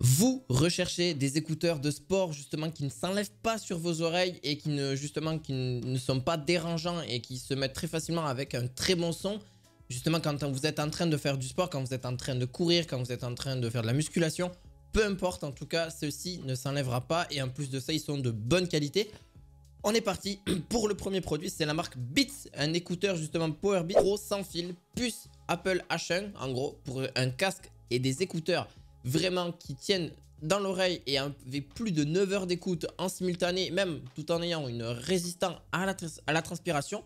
Vous recherchez des écouteurs de sport justement qui ne s'enlèvent pas sur vos oreilles et qui ne sont pas dérangeants et qui se mettent très facilement avec un très bon son. Justement quand vous êtes en train de faire du sport, quand vous êtes en train de courir, quand vous êtes en train de faire de la musculation, peu importe, en tout cas ceci ne s'enlèvera pas et en plus de ça ils sont de bonne qualité. On est parti pour le premier produit, c'est la marque Beats, un écouteur justement Powerbeats Pro sans fil, puce Apple H1 en gros pour un casque et des écouteurs vraiment qui tiennent dans l'oreille et avec plus de 9 heures d'écoute en simultané, même tout en ayant une résistance à la transpiration.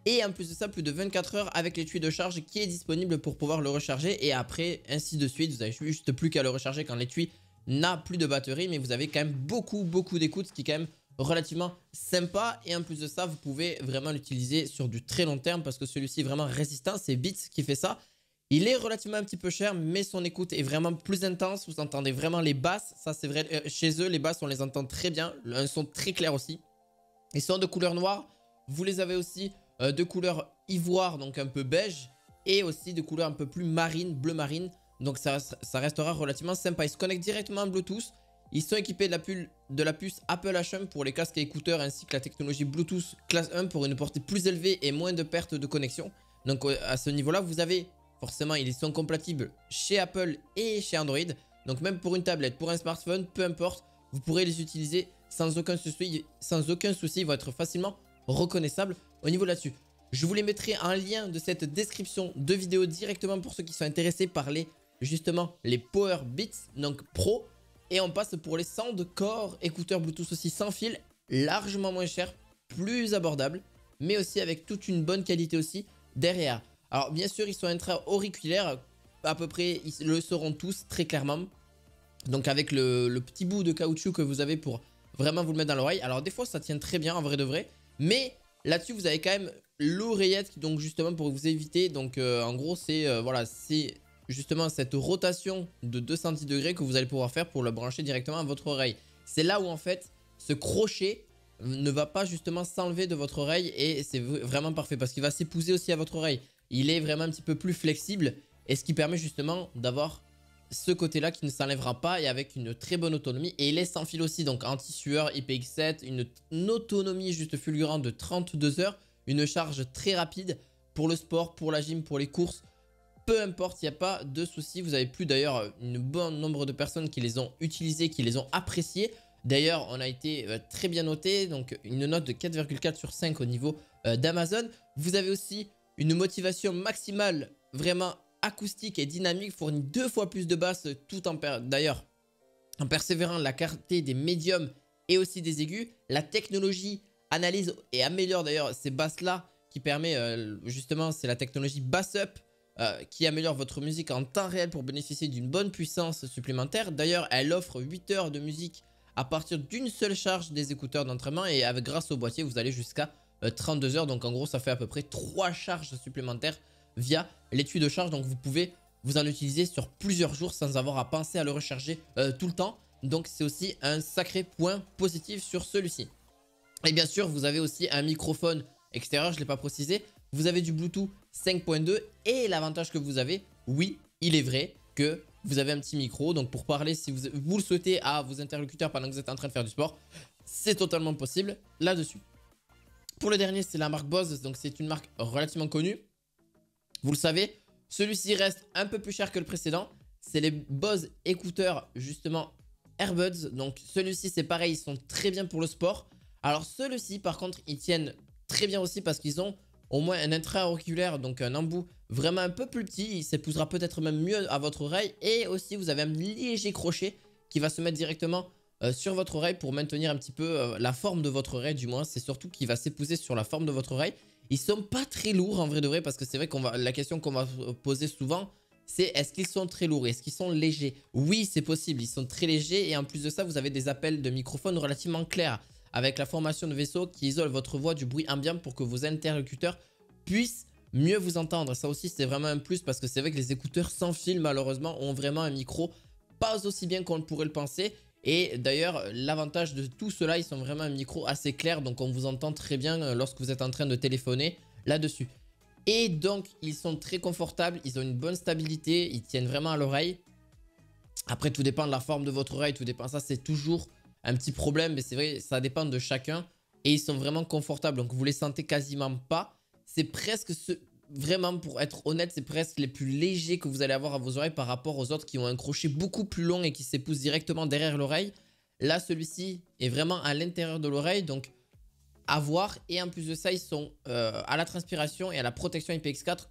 Et en plus de ça, plus de 24 heures avec l'étui de charge qui est disponible pour pouvoir le recharger. Et après, ainsi de suite, vous avez juste plus qu'à le recharger quand l'étui n'a plus de batterie. Mais vous avez quand même beaucoup d'écoute, ce qui est quand même relativement sympa. Et en plus de ça, vous pouvez vraiment l'utiliser sur du très long terme parce que celui-ci est vraiment résistant. C'est Beats qui fait ça. Il est relativement un petit peu cher, mais son écoute est vraiment plus intense. Vous entendez vraiment les basses. Ça, c'est vrai. Chez eux, les basses, on les entend très bien. Un son très clair aussi. Ils sont de couleur noire. Vous les avez aussi de couleur ivoire, donc un peu beige. Et aussi de couleur un peu plus marine, bleu marine. Donc ça restera relativement sympa. Ils se connectent directement en Bluetooth. Ils sont équipés de la puce Apple H1 pour les casques et écouteurs, ainsi que la technologie Bluetooth classe 1 pour une portée plus élevée et moins de pertes de connexion. Donc à ce niveau-là, vous avez... Forcément, ils sont compatibles chez Apple et chez Android. Donc même pour une tablette, pour un smartphone, peu importe, vous pourrez les utiliser sans aucun souci. Ils vont être facilement reconnaissables au niveau là-dessus. Je vous les mettrai en lien de cette description de vidéo directement pour ceux qui sont intéressés par justement les Powerbeats, donc Pro. Et on passe pour les Soundcore écouteurs Bluetooth aussi sans fil, largement moins cher, plus abordable, mais aussi avec toute une bonne qualité aussi derrière. Alors bien sûr ils sont intra-auriculaires, à peu près ils le seront tous très clairement. Donc avec le petit bout de caoutchouc que vous avez pour vraiment vous le mettre dans l'oreille. Alors des fois ça tient très bien en vrai de vrai. Mais là-dessus vous avez quand même l'oreillette, donc justement pour vous éviter. Donc en gros c'est voilà, c'est justement cette rotation de 210 degrés que vous allez pouvoir faire pour le brancher directement à votre oreille. C'est là où en fait ce crochet ne va pas justement s'enlever de votre oreille et c'est vraiment parfait parce qu'il va s'épouser aussi à votre oreille. Il est vraiment un petit peu plus flexible et ce qui permet justement d'avoir ce côté là qui ne s'enlèvera pas et avec une très bonne autonomie. Et il est sans fil aussi, donc anti-sueur, IPX7, une autonomie juste fulgurante de 32 heures, une charge très rapide pour le sport, pour la gym, pour les courses. Peu importe, il n'y a pas de souci. Vous avez plus d'ailleurs un bon nombre de personnes qui les ont utilisés, qui les ont appréciés. D'ailleurs, on a été très bien noté, donc une note de 4,4 sur 5 au niveau d'Amazon. Vous avez aussi une motivation maximale vraiment acoustique et dynamique, fournit 2 fois plus de basses tout en d'ailleurs en persévérant la clarté des médiums et aussi des aigus. La technologie analyse et améliore d'ailleurs ces basses là qui permet justement, c'est la technologie Bass Up qui améliore votre musique en temps réel pour bénéficier d'une bonne puissance supplémentaire. D'ailleurs, elle offre 8 heures de musique à partir d'une seule charge des écouteurs d'entraînement et grâce au boîtier, vous allez jusqu'à 32 heures. Donc en gros, ça fait à peu près 3 charges supplémentaires via l'étui de charge. Donc vous pouvez vous en utiliser sur plusieurs jours sans avoir à penser à le recharger tout le temps. Donc c'est aussi un sacré point positif sur celui-ci. Et bien sûr, vous avez aussi un microphone extérieur, je ne l'ai pas précisé. Vous avez du Bluetooth 5.2 et l'avantage que vous avez, oui, il est vrai que vous avez un petit micro. Donc pour parler, si vous le souhaitez, à vos interlocuteurs pendant que vous êtes en train de faire du sport, c'est totalement possible là-dessus. Pour le dernier, c'est la marque Bose, donc c'est une marque relativement connue. Vous le savez, celui-ci reste un peu plus cher que le précédent. C'est les Bose écouteurs, justement, Airbuds. Donc celui-ci, c'est pareil, ils sont très bien pour le sport. Alors ceux-ci, par contre, ils tiennent très bien aussi parce qu'ils ont au moins un intra-auriculaire, donc un embout vraiment un peu plus petit. Il s'épousera peut-être même mieux à votre oreille. Et aussi, vous avez un léger crochet qui va se mettre directement sur votre oreille pour maintenir un petit peu la forme de votre oreille, du moins. C'est surtout qu'il va s'épouser sur la forme de votre oreille. Ils sont pas très lourds en vrai de vrai parce que c'est vrai la question qu'on va poser souvent, c'est est-ce qu'ils sont très lourds? Est-ce qu'ils sont légers? Oui, c'est possible, ils sont très légers et en plus de ça, vous avez des appels de microphone relativement clairs avec la formation de vaisseau qui isole votre voix du bruit ambiant pour que vos interlocuteurs puissent mieux vous entendre. Ça aussi, c'est vraiment un plus parce que c'est vrai que les écouteurs sans fil, malheureusement, ont vraiment un micro pas aussi bien qu'on pourrait le penser. Et d'ailleurs, l'avantage de tout cela, ils sont vraiment un micro assez clair, donc on vous entend très bien lorsque vous êtes en train de téléphoner là-dessus. Et donc, ils sont très confortables, ils ont une bonne stabilité, ils tiennent vraiment à l'oreille. Après, tout dépend de la forme de votre oreille, tout dépend. Ça, c'est toujours un petit problème, mais c'est vrai, ça dépend de chacun. Et ils sont vraiment confortables, donc vous les sentez quasiment pas. C'est presque vraiment, pour être honnête, c'est presque les plus légers que vous allez avoir à vos oreilles par rapport aux autres qui ont un crochet beaucoup plus long et qui s'épousent directement derrière l'oreille. Là, celui-ci est vraiment à l'intérieur de l'oreille, donc à voir. Et en plus de ça, ils sont à la transpiration et à la protection IPX4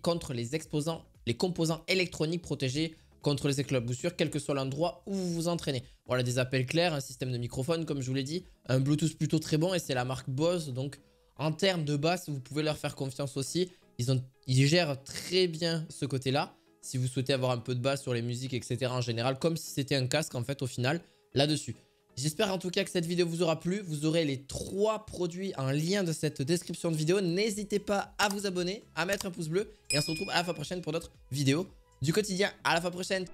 contre les exposants, les composants électroniques protégés contre les éclaboussures, quel que soit l'endroit où vous vous entraînez. Voilà, des appels clairs, un système de microphone, comme je vous l'ai dit, un Bluetooth plutôt très bon, et c'est la marque Bose. Donc, en termes de basse, vous pouvez leur faire confiance aussi. Ils gèrent très bien ce côté-là. Si vous souhaitez avoir un peu de basse sur les musiques, etc. en général, comme si c'était un casque, en fait, au final, là-dessus. J'espère en tout cas que cette vidéo vous aura plu. Vous aurez les 3 produits en lien de cette description de vidéo. N'hésitez pas à vous abonner, à mettre un pouce bleu. Et on se retrouve à la fois prochaine pour d'autres vidéos du quotidien. À la fois prochaine.